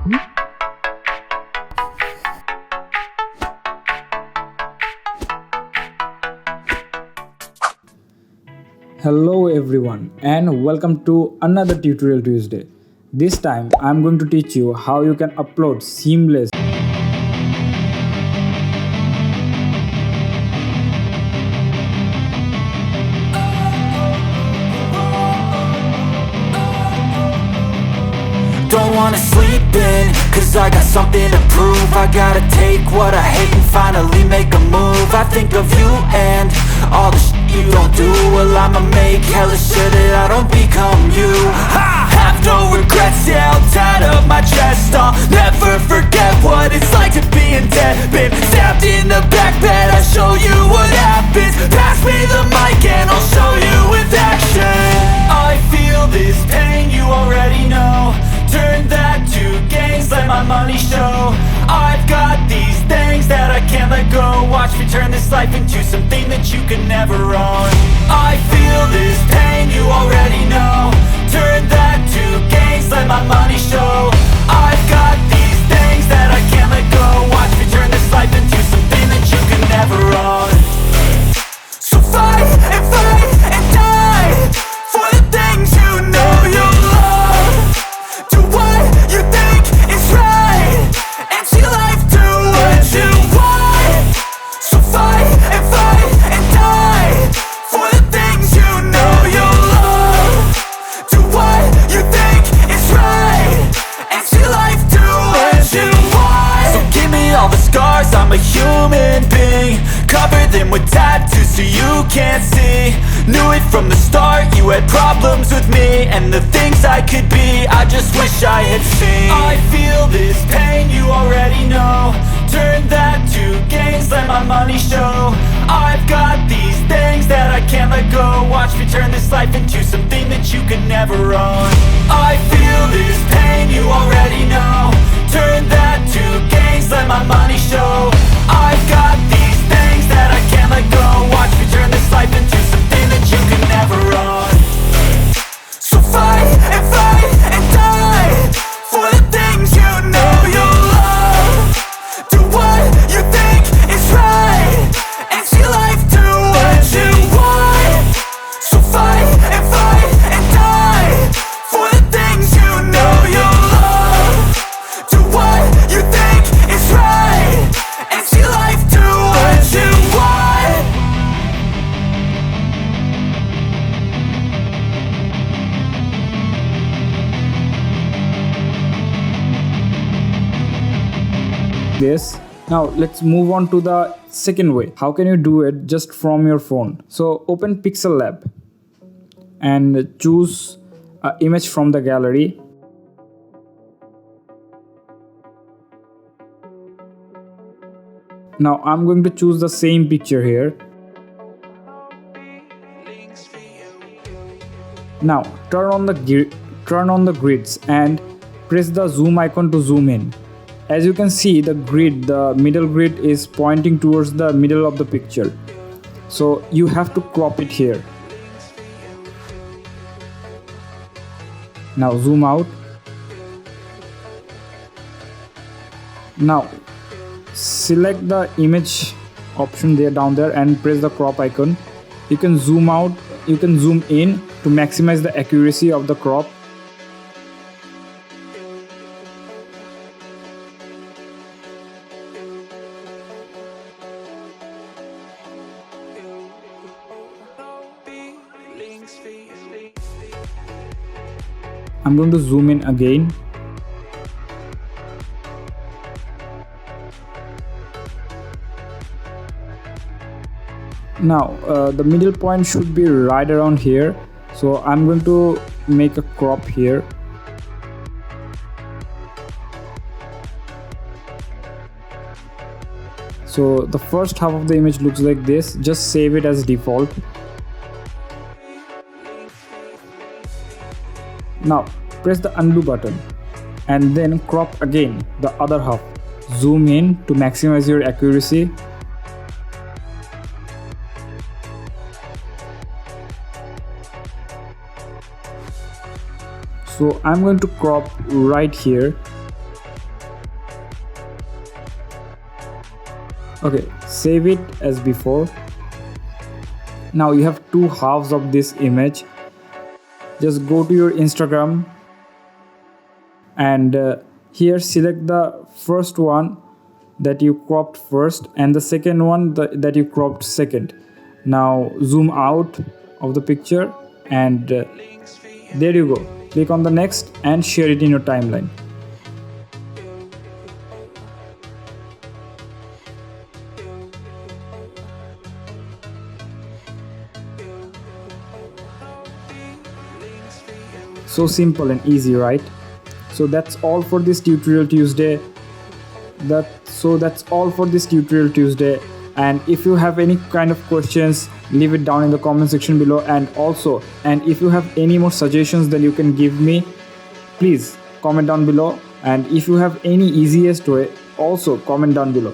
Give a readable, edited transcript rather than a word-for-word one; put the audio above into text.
Hello everyone and welcome to another tutorial Tuesday. This time I'm going to teach you how you can upload seamless Don't wanna sleep in, cause I got something to prove. I gotta take what I hate and finally make a move. I think of you and all the shit you don't do. Well, I'ma make hella sure that I don't become you. I have no regrets, yeah, I'll tie up my chest. I'll never forget what it's like to be in debt. Been stabbed in the back bed, I'll show you what happens. Pass me the mic and I'll show you with action. I feel this pain, you already know. Turn that to gains, let my money show. I've got these things that I can't let go. Watch me turn this life into something that you can never own. I feel this pain, you already know. Turn that to gains, let my money show. I've got these things that I can't let go. Watch me turn this life into something that you can never own. So fight and die for the things you know you love. Do what you think is right, and see life do what you want. So fight and die for the things you know you love. Do what you think is right, and see life do what you want. So give me all the scars, I'm a human being. Cover them with tattoos so you can't see. Knew it from the start, you had problems with me and the things I could be, I just wish I had seen. I feel this pain, you already know. Turn that to gains, let my money show. I've got these things that I can't let go. Watch me turn this life into something that you can never own. I feel this pain, you already know. Turn that to gains, let my money show. I've got these things that I can't let go. Watch me turn this life into something that you can never own. So fight and die for the things you know you love. Do what you think is right, and see life do what you want. So fight and die for the things you know you love. Do what you think is right, and see life do what you want. this. Now let's move on to the second way. How can you do it just from your phone? So open PixelLab and choose an image from the gallery. Now I'm going to choose the same picture here. Now turn on the grids and press the zoom icon to zoom in. As you can see, the middle grid is pointing towards the middle of the picture. So you have to crop it here. Now zoom out. Now select the image option down there and press the crop icon. You can zoom out, you can zoom in to maximize the accuracy of the crop. I'm going to zoom in again. Now the middle point should be right around here, so I'm going to make a crop here. So the first half of the image looks like this. Just save it as default. Now press the undo button and then crop again the other half. Zoom in to maximize your accuracy. So I'm going to crop right here. Okay, save it as before. Now you have two halves of this image. Just go to your Instagram and here select the first one that you cropped first and the second one that you cropped second. Now zoom out of the picture and there you go. Click on the next and share it in your timeline. So simple and easy, right? So that's all for this tutorial Tuesday. That's all for this tutorial Tuesday. And if you have any kind of questions, leave it down in the comment section below. And if you have any more suggestions that you can give me, please comment down below. And if you have any easiest way, also comment down below.